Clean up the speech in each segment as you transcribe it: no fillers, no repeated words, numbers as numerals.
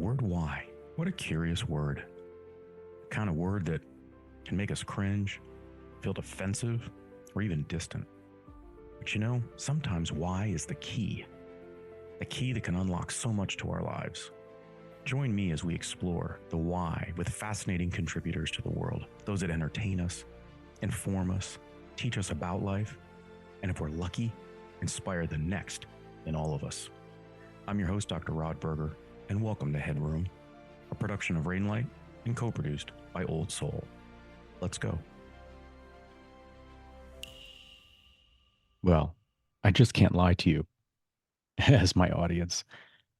word why. What a curious word. The kind of word that can make us cringe, feel defensive, or even distant. But you know, sometimes why is the key that can unlock so much to our lives. Join me as we explore the why with fascinating contributors to the world, those that entertain us, inform us, teach us about life, and if we're lucky, inspire the next in all of us. I'm your host, Dr. Rod Berger, and welcome to Headroom, a production of Rainlight and co-produced by Old Soul. Let's go. Well, I just can't lie to you. As my audience,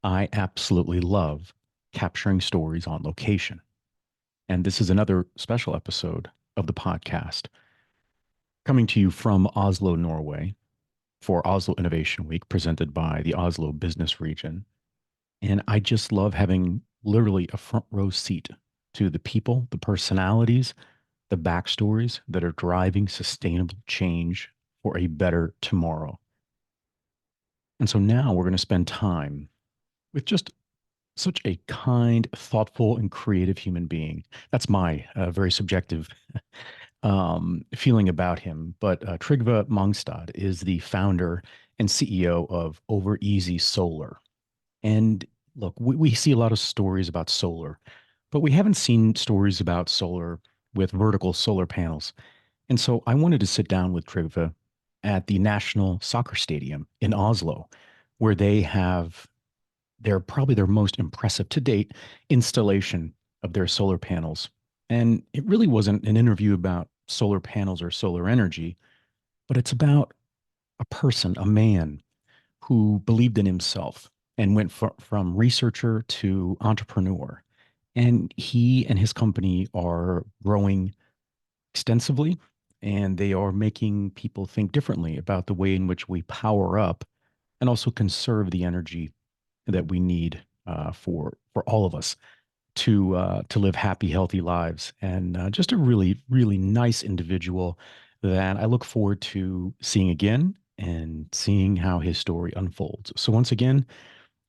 I absolutely love capturing stories on location. And this is another special episode of the podcast, coming to you from Oslo, Norway, for Oslo Innovation Week, presented by the Oslo Business Region. And I just love having literally a front row seat to the people, the personalities, the backstories that are driving sustainable change for a better tomorrow. And so now we're going to spend time with just such a kind, thoughtful, and creative human being. That's my very subjective feeling about him. But Trygve Mongstad is the founder and CEO of Over Easy Solar. And look, we see a lot of stories about solar, but we haven't seen stories about solar with vertical solar panels. And so I wanted to sit down with Trygve at the National Soccer Stadium in Oslo, where they have probably their most impressive to date installation of their solar panels. And it really wasn't an interview about solar panels or solar energy, but it's about a person, a man who believed in himself and went from researcher to entrepreneur. And he and his company are growing extensively, and they are making people think differently about the way in which we power up and also conserve the energy that we need for all of us to live happy, healthy lives. And just a really, really nice individual that I look forward to seeing again and seeing how his story unfolds. So once again,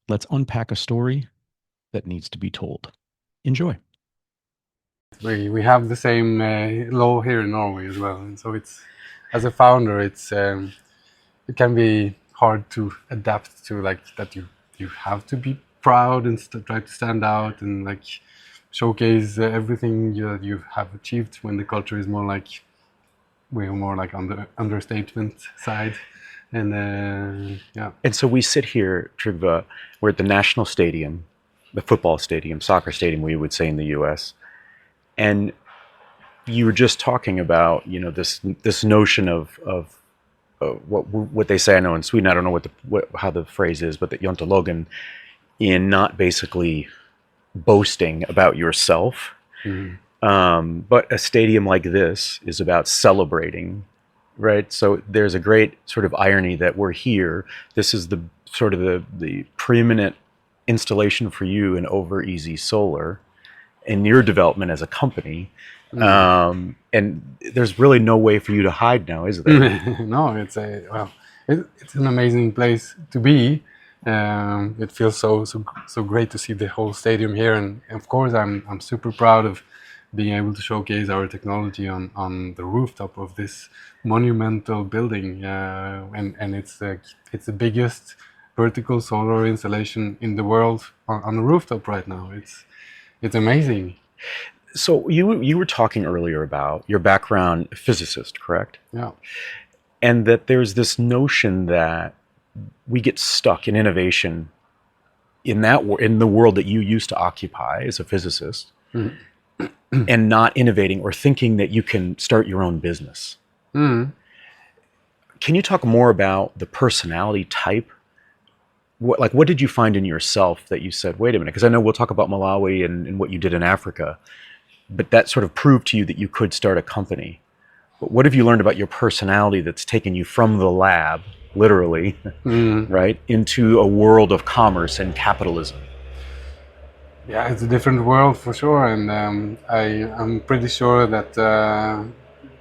let's unpack a story that needs to be told. Enjoy. We have the same law here in Norway as well, and so it's, as a founder, it can be hard to adapt to, like, that you have to be proud and try to stand out and like showcase everything you have achieved, when the culture is more like, we're more like on the understatement side. And yeah. And so we sit here, Trygve, we're at the National Stadium, the football stadium, soccer stadium, we would say in the US. And you were just talking about, you know, this notion of what they say. I know in Sweden, I don't know how the phrase is, but that Jantelagen, in not basically boasting about yourself. Mm-hmm. But a stadium like this is about celebrating, right? So there's a great sort of irony that we're here. This is the sort of the preeminent installation for you in Over Easy Solar in your development as a company. Mm-hmm. And there's really no way for you to hide now, is there? No, it's an amazing place to be. It feels so great to see the whole stadium here, and of course I'm super proud of being able to showcase our technology on the rooftop of this monumental building, and it's the biggest vertical solar installation in the world on a rooftop right now. It's amazing. So you were talking earlier about your background, physicist, correct? Yeah. And that there's this notion that we get stuck in innovation in the world that you used to occupy as a physicist, mm-hmm. and not innovating or thinking that you can start your own business. Mm-hmm. Can you talk more about the personality type? What did you find in yourself that you said, wait a minute, because I know we'll talk about Malawi and what you did in Africa, but that sort of proved to you that you could start a company. But what have you learned about your personality that's taken you from the lab, literally, right, into a world of commerce and capitalism? Yeah, it's a different world for sure, and I'm pretty sure that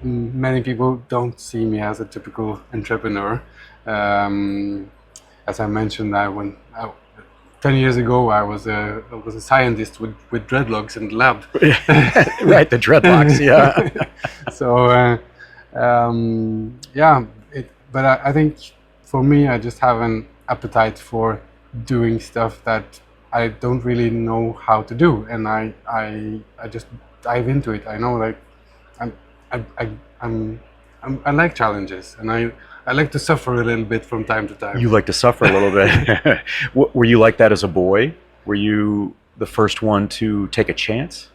many people don't see me as a typical entrepreneur. As I mentioned, 10 years ago, I was a scientist with dreadlocks in the lab. Right, the dreadlocks, yeah. So yeah, but I think for me, I just have an appetite for doing stuff that I don't really know how to do, and I just dive into it. I know, like, I'm I, I, I like challenges, and I like to suffer a little bit from time to time. You like to suffer a little bit. Were you like that as a boy? Were you the first one to take a chance?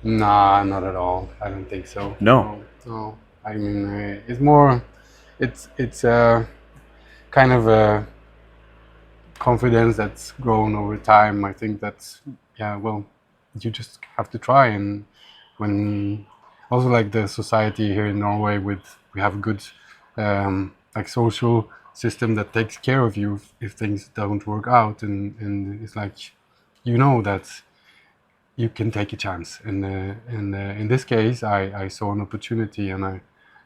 Nah, not at all. I don't think so. No. No. I mean, it's more, it's kind of a confidence that's grown over time. I think that's, yeah, well, you just have to try. And when also, like, the society here in Norway, we have a good like social system that takes care of you if things don't work out, and it's like, you know, that you can take a chance. And in this case, I saw an opportunity, and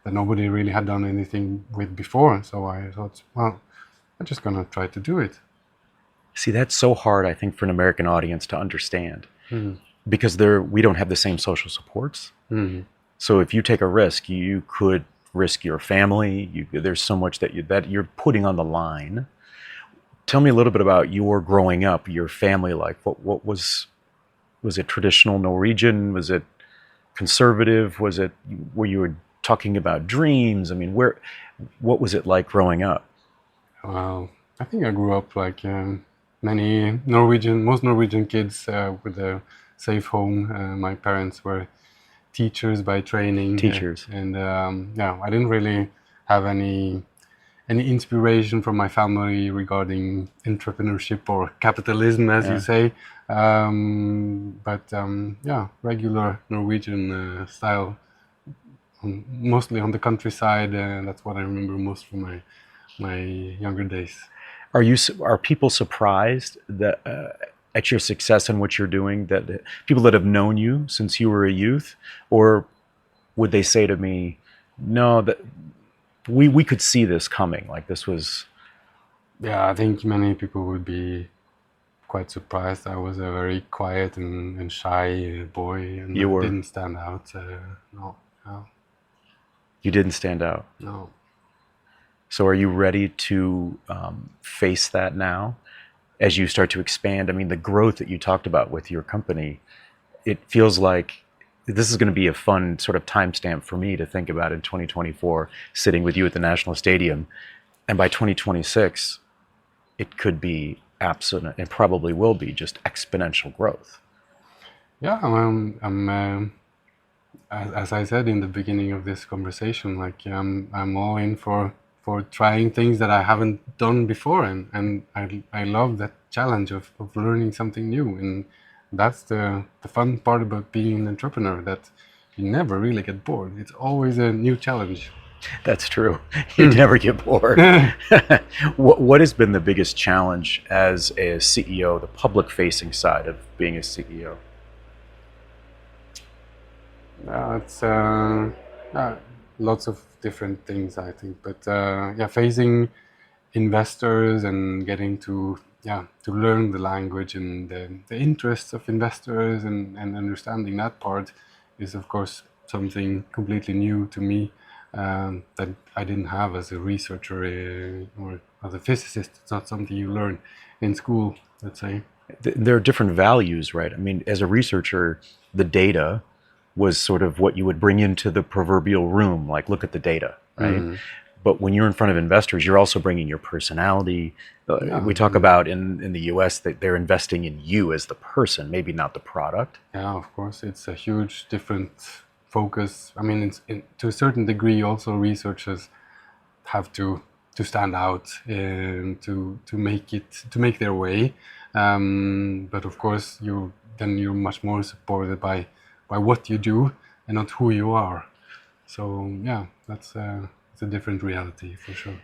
that nobody really had done anything with before. So I thought, well, I'm just gonna try to do it. See, that's so hard, I think, for an American audience to understand, because we don't have the same social supports. So if you take a risk, you could risk your family. There's so much that you're putting on the line. Tell me a little bit about your growing up, your family life. What was it traditional Norwegian? Was it conservative? Were you talking about dreams? I mean, what was it like growing up? Well, I think I grew up like most Norwegian kids with a safe home. My parents were teachers by training. Teachers. And yeah, I didn't really have any inspiration from my family regarding entrepreneurship or capitalism, as you say. But yeah, regular Norwegian style, mostly on the countryside. That's what I remember most from my younger days. Are people surprised that at your success and what you're doing, that people that have known you since you were a youth, or would they say to me, no, that we could see this coming, like this was? Yeah, I think many people would be quite surprised. I was a very quiet and shy boy, and didn't stand out. No. You didn't stand out? No. So are you ready to face that now as you start to expand? I mean, the growth that you talked about with your company, it feels like this is going to be a fun sort of timestamp for me to think about in 2024, sitting with you at the National Stadium. And by 2026, it could be absolute, it probably will be just exponential growth. Yeah, as I said in the beginning of this conversation, like, I'm all in for trying things that I haven't done before, and I love that challenge of learning something new. And that's the fun part about being an entrepreneur, that you never really get bored. It's always a new challenge. That's true. You never get bored. What has been the biggest challenge as a CEO, the public-facing side of being a CEO? It's lots of different things, I think. But yeah, facing investors and getting to learn the language and the interests of investors, and understanding that part is, of course, something completely new to me, that I didn't have as a researcher or as a physicist. It's not something you learn in school, let's say. There are different values, right? I mean, as a researcher, the data was sort of what you would bring into the proverbial room, like, look at the data, right? But when you're in front of investors, you're also bringing your personality. We talk about in the US that they're investing in you as the person, maybe not the product. Yeah, of course. It's a huge different focus. I mean, to a certain degree, also researchers have to stand out and to make their way. But of course, you're much more supported by what you do and not who you are. So yeah, it's a different reality for sure.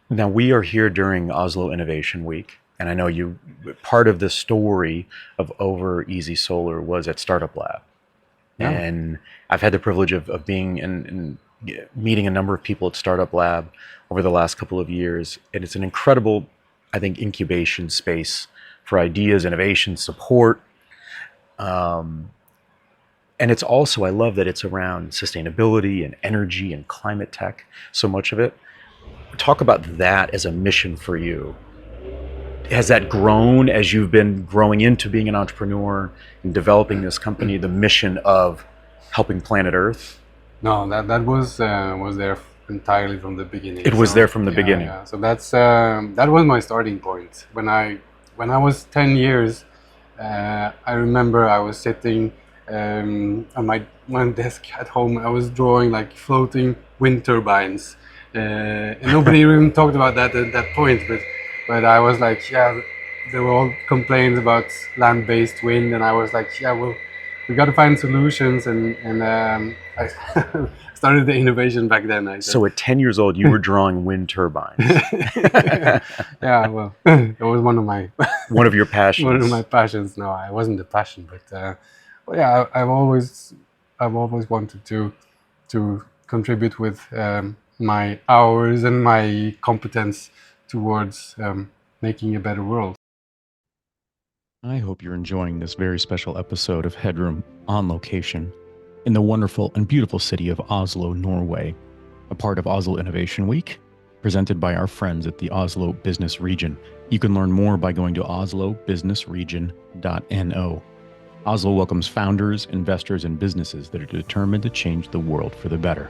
Now, we are here during Oslo Innovation Week, and I know part of the story of Over Easy Solar was at Startup Lab. Yeah. And I've had the privilege of being and meeting a number of people at Startup Lab over the last couple of years, and it's an incredible, I think, incubation space for ideas, innovation, support. And it's also, I love that it's around sustainability and energy and climate tech, so much of it. Talk about that as a mission for you. Has that grown as you've been growing into being an entrepreneur and developing this company, the mission of helping planet Earth? No, that was there entirely from the beginning. It was there from the beginning. Yeah. So that was my starting point. When I was 10 years, I remember I was sitting on my desk at home. I was drawing like floating wind turbines, and nobody even talked about that at that point. But I was like, yeah, there were all complaints about land-based wind, and I was like, yeah, well, we got to find solutions, and I started the innovation back then. So at 10 years old, you were drawing wind turbines. Yeah, well, it was one of your passions. One of my passions. No, it wasn't a passion, but well, yeah, I've always wanted to contribute with my hours and my competence towards making a better world. I hope you're enjoying this very special episode of Headroom on location in the wonderful and beautiful city of Oslo, Norway, a part of Oslo Innovation Week, presented by our friends at the Oslo Business Region. You can learn more by going to oslobusinessregion.no. Oslo welcomes founders, investors, and businesses that are determined to change the world for the better.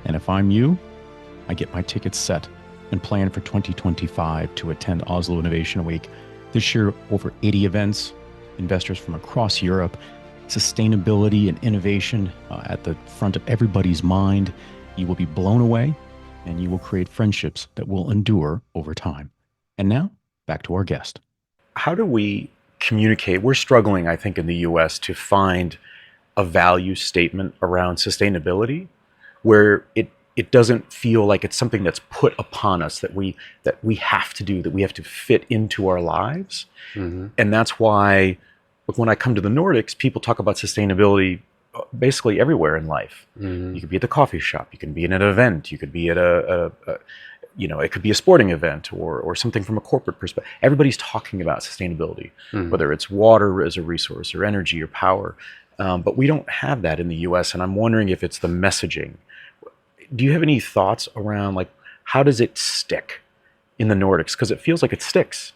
And if I'm you, I get my tickets set and plan for 2025 to attend Oslo Innovation Week. This year, over 80 events, investors from across Europe, sustainability and innovation at the front of everybody's mind. You will be blown away, and you will create friendships that will endure over time. And now, back to our guest. How do we communicate? We're struggling, I think, in the US to find a value statement around sustainability where it doesn't feel like it's something that's put upon us that we have to do, that we have to fit into our lives. Mm-hmm. And that's why when I come to the Nordics, people talk about sustainability basically everywhere in life. Mm-hmm. You could be at the coffee shop, you can be at an event, you could be at it could be a sporting event or something from a corporate perspective. Everybody's talking about sustainability, whether it's water as a resource or energy or power. But we don't have that in the US, and I'm wondering if it's the messaging. Do you have any thoughts around, like, how does it stick in the Nordics? Because it feels like it sticks.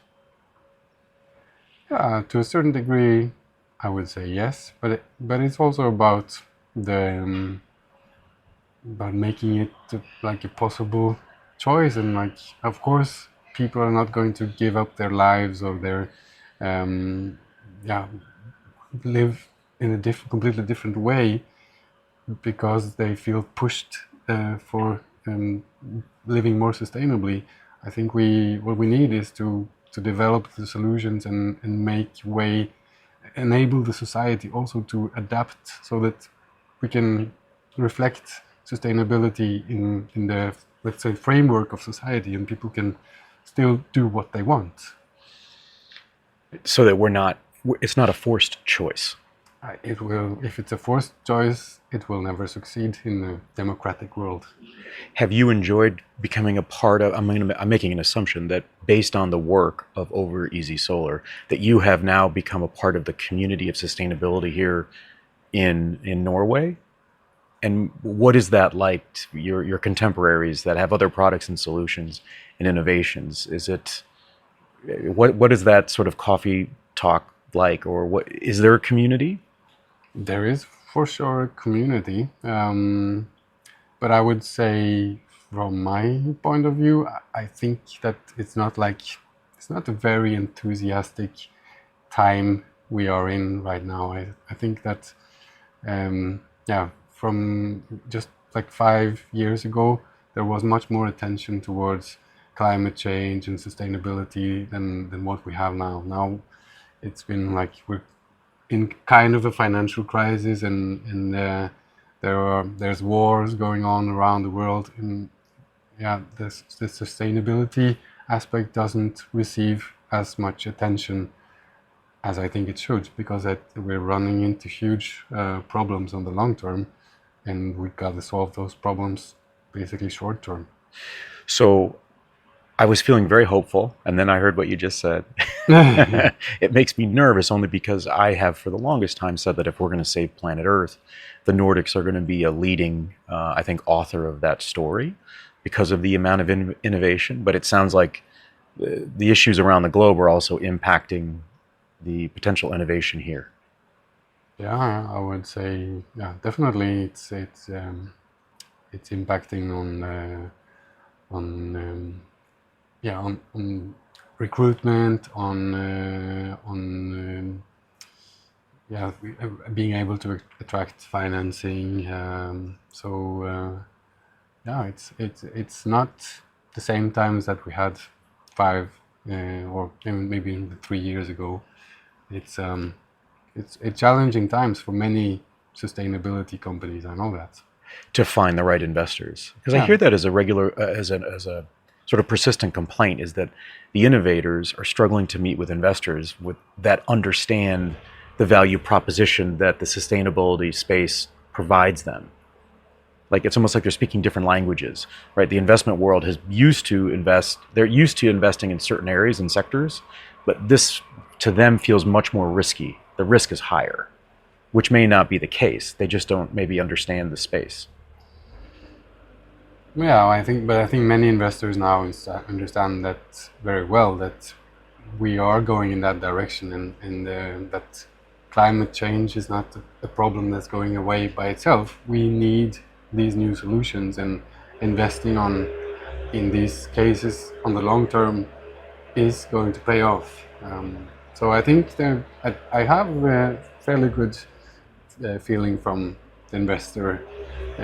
Yeah, to a certain degree, I would say yes, but it's also about about making it like a possible choice, and like, of course, people are not going to give up their lives or their live in a completely different way because they feel pushed for living more sustainably. I think what we need is to develop the solutions and enable the society also to adapt so that we can reflect sustainability in the, let's say, framework of society, and people can still do what they want. So that it's not a forced choice. It will, if it's a forced choice, it will never succeed in a democratic world. Have you enjoyed becoming a part of, I'm making an assumption that based on the work of Over Easy Solar, that you have now become a part of the community of sustainability here in Norway? And what is that like, your contemporaries that have other products and solutions and innovations? What is that sort of coffee talk like, or what, is there a community? There is for sure a community, but I would say from my point of view, I think that it's not a very enthusiastic time we are in right now. I think that, from just like 5 years ago, there was much more attention towards climate change and sustainability than what we have now. Now it's been like we're in kind of a financial crisis, and there's wars going on around the world, and the sustainability aspect doesn't receive as much attention as I think it should, because we're running into huge problems on the long term, and we've got to solve those problems basically short term. So I was feeling very hopeful, and then I heard what you just said. It makes me nervous only because I have for the longest time said that if we're going to save planet Earth, the Nordics are going to be a leading, I think, author of that story because of the amount of innovation. But it sounds like the issues around the globe are also impacting the potential innovation here. Yeah, I would say, yeah, definitely it's impacting on yeah, on recruitment, on yeah, being able to attract financing. Yeah, it's not the same times that we had 5 or maybe even 3 years ago. It's challenging times for many sustainability companies. I know that. To find the right investors, because I Yeah. hear that as a regular, as a sort of persistent complaint, is that the innovators are struggling to meet with investors with that understand the value proposition that the sustainability space provides them. Like it's almost like they're speaking different languages, right? The investment world has used to invest; they're used to investing in certain areas and sectors, but this to them feels much more risky. The risk is higher, which may not be the case. They just don't maybe understand the space. Yeah, I think many investors now understand that very well, that we are going in that direction, and that climate change is not a problem that's going away by itself. We need these new solutions, and investing in these cases on the long term is going to pay off. So I think I have a fairly good feeling from the investor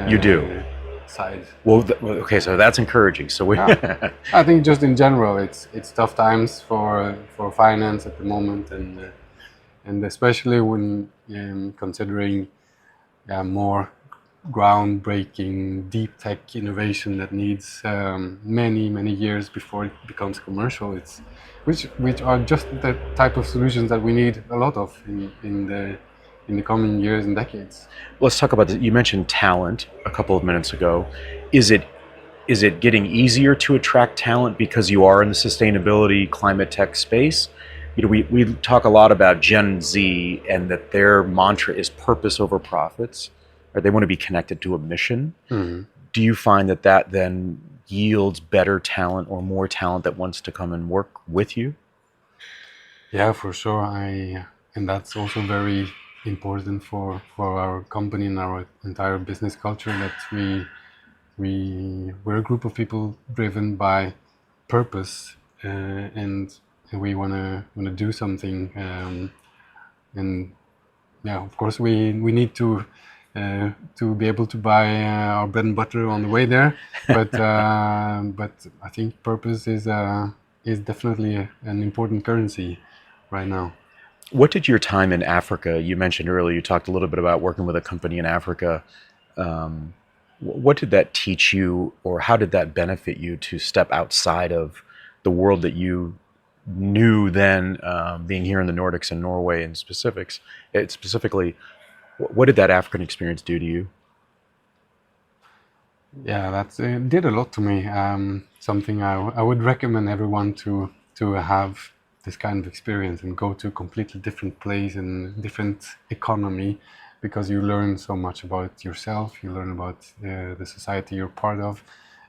You do. side. Well, okay, so that's encouraging. So we, Yeah, I think just in general, it's tough times for finance at the moment, and especially when considering more groundbreaking deep tech innovation that needs many years before it becomes commercial. It's which are just the type of solutions that we need a lot of in the coming years and decades. let's talk about this. You mentioned talent a couple of minutes ago. Is it getting easier to attract talent because you are in the sustainability climate tech space? You know, we talk a lot about Gen Z and that their mantra is purpose over profits, or they want to be connected to a mission. Mhm. Do you find that that then yields better talent or more talent that wants to come and work with you? Yeah, for sure. And that's also very important for our company and our entire business culture, that we're a group of people driven by purpose, and we wanna do something, and yeah, of course we need to be able to buy our bread and butter on the way there, but I think purpose is definitely an important currency right now. What did your time in Africa, you mentioned earlier, you talked a little bit about working with a company in Africa. What did that teach you, or how did that benefit you to step outside of the world that you knew then, being here in the Nordics and Norway and specifically, what did that African experience do to you? Yeah, that did a lot to me. Something I would recommend everyone to have this kind of experience and go to a completely different place and different economy, because you learn so much about yourself. You learn about the society you're part of,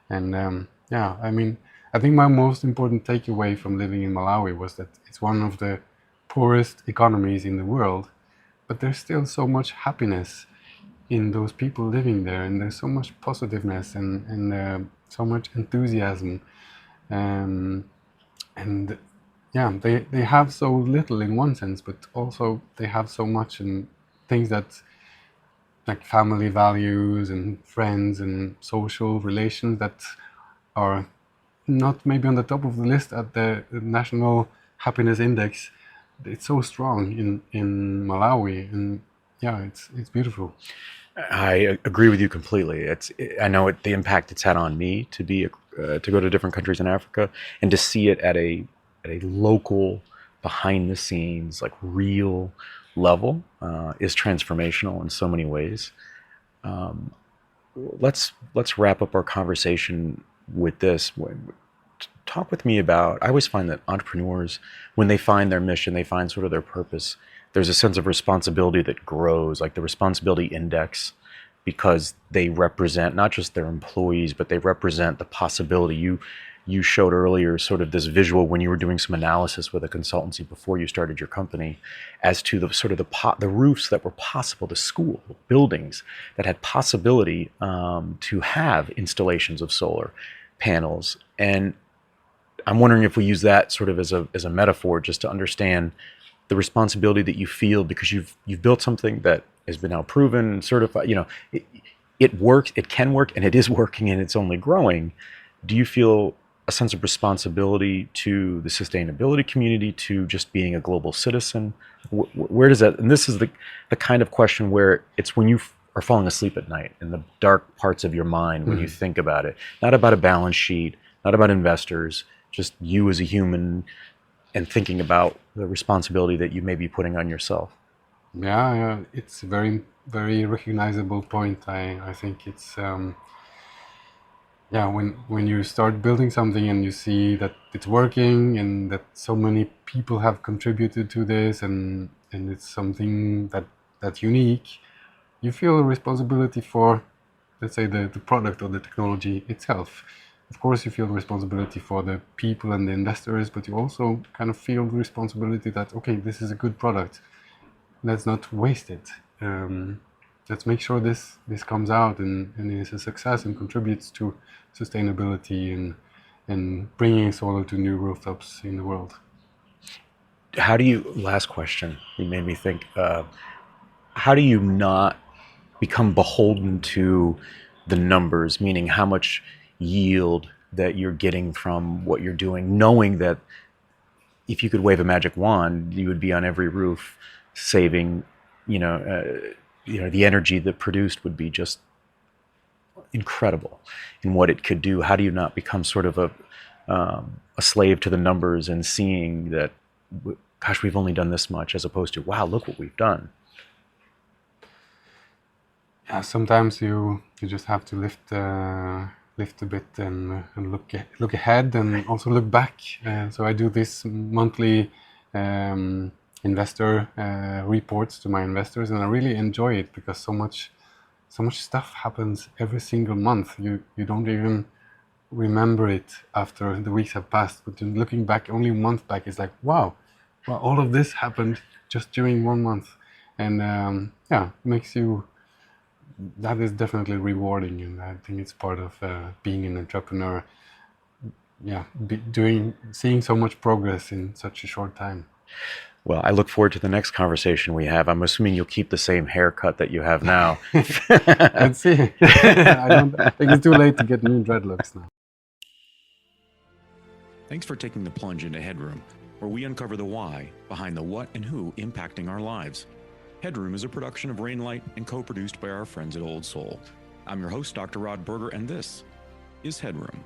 and yeah, I mean, I think my most important takeaway from living in Malawi was that it's one of the poorest economies in the world, but there's still so much happiness in those people living there, and there's so much positiveness and so much enthusiasm, um, and yeah, they have so little in one sense, but also they have so much in things that, like family values and friends and social relations, that are not maybe on the top of the list at the national happiness index. It's so strong in Malawi, and yeah, it's beautiful. I agree with you completely. I know the impact it's had on me to be to go to different countries in Africa and to see it at a local, behind the scenes, like real level, is transformational in so many ways. Let's wrap up our conversation with this. talk with me about, I always find that entrepreneurs, when they find their mission, they find sort of their purpose, there's a sense of responsibility that grows, like the responsibility index, because they represent not just their employees, but they represent the possibility. You showed earlier sort of this visual when you were doing some analysis with a consultancy before you started your company as to the sort of the roofs that were possible, the school buildings that had possibility to have installations of solar panels. And I'm wondering if we use that sort of as a metaphor just to understand the responsibility that you feel because you've built something that has been now proven, certified, it works, it can work, and it is working, and it's only growing. Do you feel a sense of responsibility to the sustainability community, to just being a global citizen? Where does that, and this is the kind of question where it's when you are falling asleep at night in the dark parts of your mind when you think about it, not about a balance sheet, not about investors, just you as a human and thinking about the responsibility that you may be putting on yourself. Yeah, it's a very, very recognizable point. I think it's when you start building something and you see that it's working and that so many people have contributed to this and it's something that's unique, you feel a responsibility for, let's say, the product or the technology itself. Of course, you feel responsibility for the people and the investors, but you also kind of feel the responsibility that, okay, this is a good product. Let's not waste it. Let's make sure this comes out and is a success and contributes to sustainability and bringing solar to new rooftops in the world. How do you, last question, you made me think, how do you not become beholden to the numbers, meaning how much yield that you're getting from what you're doing, knowing that if you could wave a magic wand, you would be on every roof saving, the energy that produced would be just incredible in what it could do. How do you not become sort of a slave to the numbers and seeing that, gosh, we've only done this much, as opposed to, wow, look what we've done? Yeah, sometimes you just have to lift a bit and look ahead and also look back. So I do this monthly investor reports to my investors, and I really enjoy it because so much stuff happens every single month. You don't even remember it after the weeks have passed, but looking back only a month back is like, wow, all of this happened just during 1 month. And makes you, that is definitely rewarding, and I think it's part of being an entrepreneur. Yeah, seeing so much progress in such a short time. Well, I look forward to the next conversation we have. I'm assuming you'll keep the same haircut that you have now. Let's see. I think it's too late to get new dreadlocks now. Thanks for taking the plunge into Headroom, where we uncover the why behind the what and who impacting our lives. Headroom is a production of Rainlight and co-produced by our friends at Old Soul. I'm your host, Dr. Rod Berger, and this is Headroom.